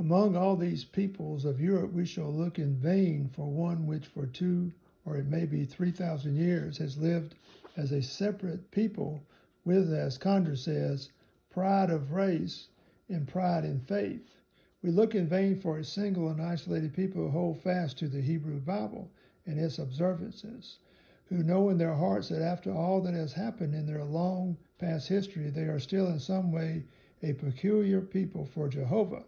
Among all these peoples of Europe, we shall look in vain for one which for 2 or it may be 3,000 years has lived as a separate people with, as Condor says, pride of race and pride in faith. We look in vain for a single and isolated people who hold fast to the Hebrew Bible and its observances, who know in their hearts that after all that has happened in their long past history, they are still in some way a peculiar people for Jehovah,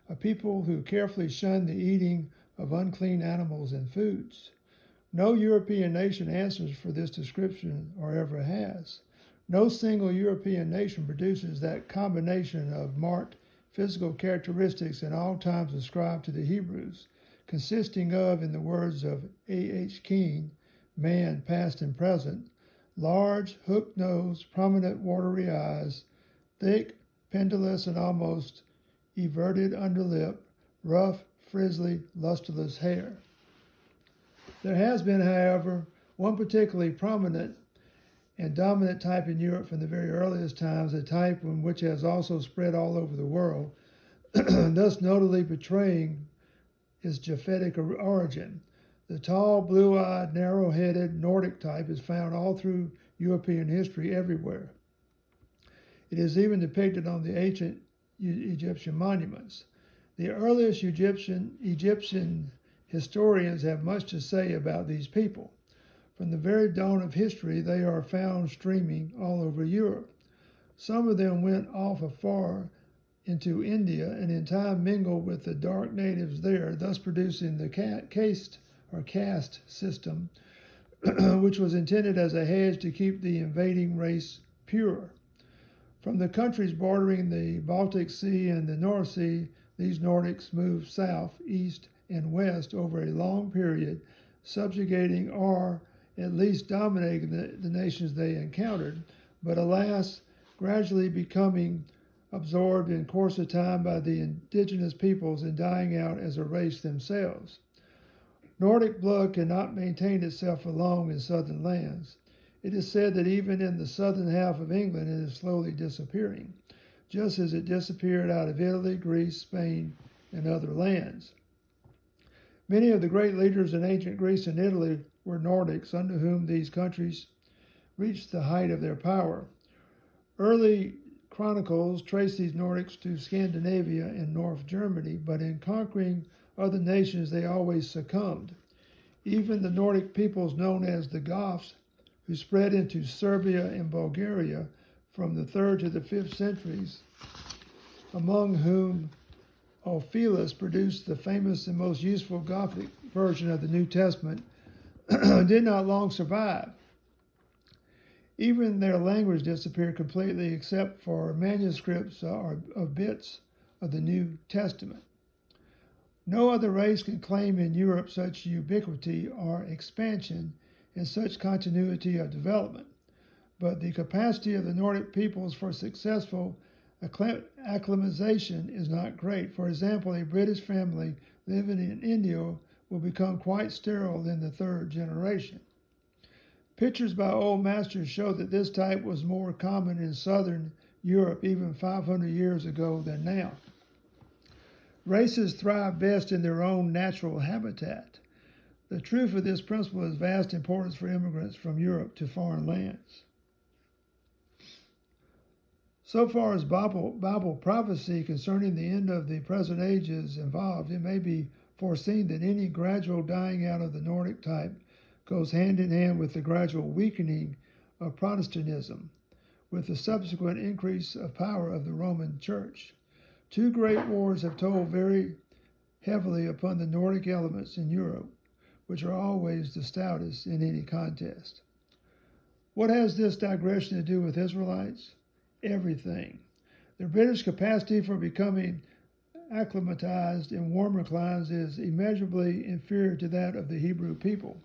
a people who carefully shun the eating of unclean animals and foods. No European nation answers for this description or ever has. No single European nation produces that combination of marked physical characteristics in all times ascribed to the Hebrews, consisting of, in the words of A.H. Keene, man past and present, large, hooked nose, prominent watery eyes, thick, pendulous, and almost everted underlip, rough, frizzly, lustreless hair. There has been, however, one particularly prominent and dominant type in Europe from the very earliest times, a type which has also spread all over the world, thus notably betraying its Japhetic origin. The tall, blue-eyed, narrow-headed Nordic type is found all through European history everywhere. It is even depicted on the ancient Egyptian monuments. The earliest Egyptian historians have much to say about these people. From the very dawn of history, they are found streaming all over Europe. Some of them went off afar into India and in time mingled with the dark natives there, thus producing the caste system, which was intended as a hedge to keep the invading race pure. From the countries bordering the Baltic Sea and the North Sea, these Nordics moved south, east, and west over a long period, subjugating or at least dominating the nations they encountered, but alas, gradually becoming absorbed in course of time by the indigenous peoples and dying out as a race themselves. Nordic blood cannot maintain itself for long in southern lands. It is said that even in the southern half of England it is slowly disappearing, just as it disappeared out of Italy, Greece, Spain, and other lands. Many of the great leaders in ancient Greece and Italy were Nordics, under whom these countries reached the height of their power. Early chronicles trace these Nordics to Scandinavia and North Germany, but in conquering other nations they always succumbed. Even the Nordic peoples known as the Goths, who spread into Serbia and Bulgaria from the 3rd to the 5th centuries, among whom Ophelus produced the famous and most useful Gothic version of the New Testament, did not long survive. Even their language disappeared completely except for manuscripts or bits of the New Testament. No other race can claim in Europe such ubiquity or expansion and such continuity of development. But the capacity of the Nordic peoples for successful acclimatization is not great. For example, a British family living in India will become quite sterile in the 3rd generation. Pictures by old masters show that this type was more common in southern Europe even 500 years ago than now. Races thrive best in their own natural habitat. The truth of this principle is vast importance for immigrants from Europe to foreign lands. So far as Bible prophecy concerning the end of the present age is involved, it may be foreseen that any gradual dying out of the Nordic type goes hand in hand with the gradual weakening of Protestantism, with the subsequent increase of power of the Roman Church. 2 great wars have told very heavily upon the Nordic elements in Europe, which are always the stoutest in any contest. What has this digression to do with Israelites? Everything. The British capacity for becoming acclimatized in warmer climes is immeasurably inferior to that of the Hebrew people.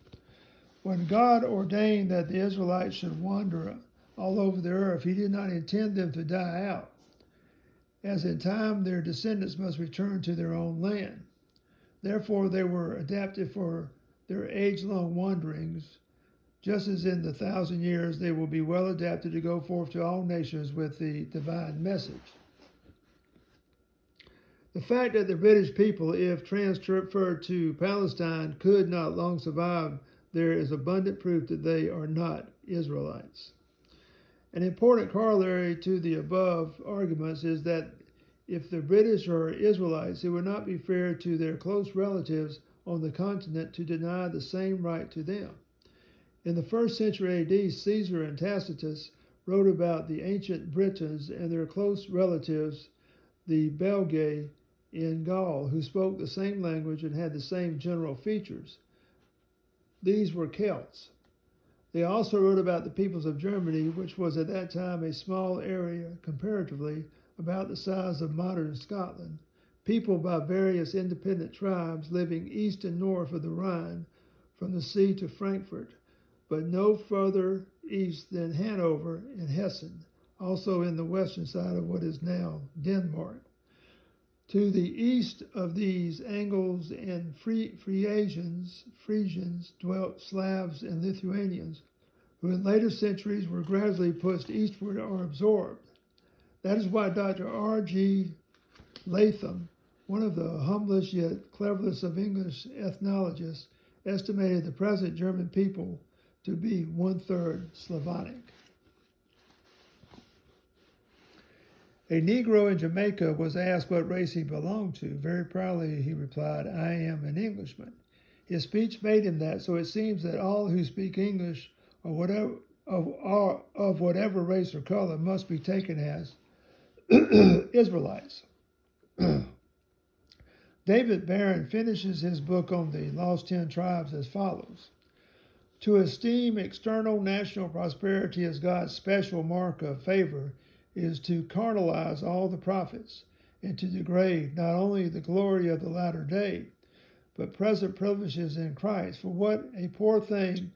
When God ordained that the Israelites should wander all over the earth, he did not intend them to die out, as in time their descendants must return to their own land. Therefore they were adapted for their age-long wanderings, just as in the 1,000 years they will be well adapted to go forth to all nations with the divine message. The fact that the British people, if transferred to Palestine, could not long survive there is abundant proof that they are not Israelites. An important corollary to the above arguments is that if the British are Israelites, it would not be fair to their close relatives on the continent to deny the same right to them. In the 1st century AD, Caesar and Tacitus wrote about the ancient Britons and their close relatives, the Belgae in Gaul, who spoke the same language and had the same general features. These were Celts. They also wrote about the peoples of Germany, which was at that time a small area, comparatively, about the size of modern Scotland, peopled by various independent tribes living east and north of the Rhine, from the sea to Frankfurt, but no further east than Hanover and Hessen, also in the western side of what is now Denmark. To the east of these Angles and Frisians dwelt Slavs and Lithuanians, who in later centuries were gradually pushed eastward or absorbed. That is why Dr. R.G. Latham, one of the humblest yet cleverest of English ethnologists, estimated the present German people to be 1/3 Slavonic. A Negro in Jamaica was asked what race he belonged to. Very proudly he replied, "I am an Englishman." His speech made him that, so it seems that all who speak English or of whatever race or color must be taken as Israelites. David Barron finishes his book on the Lost 10 Tribes as follows. To esteem external national prosperity as God's special mark of favor is to carnalize all the prophets and to degrade not only the glory of the latter day, but present privileges in Christ. For what a poor thing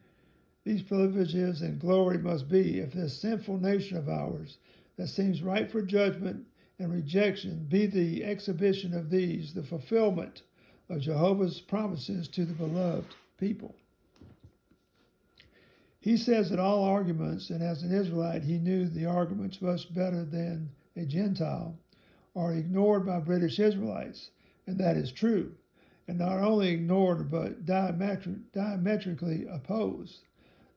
these privileges and glory must be if this sinful nation of ours, that seems ripe for judgment and rejection, be the exhibition of these, the fulfillment of Jehovah's promises to the beloved people. He says that all arguments, and as an Israelite he knew the arguments much better than a Gentile, are ignored by British Israelites, and that is true, and not only ignored but diametrically opposed.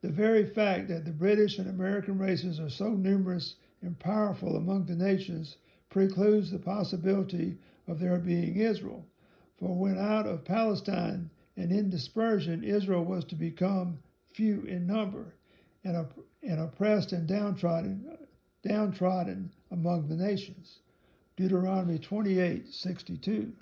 The very fact that the British and American races are so numerous and powerful among the nations precludes the possibility of there being Israel. For when out of Palestine and in dispersion, Israel was to become few in number and oppressed and downtrodden among the nations. Deuteronomy 28:62.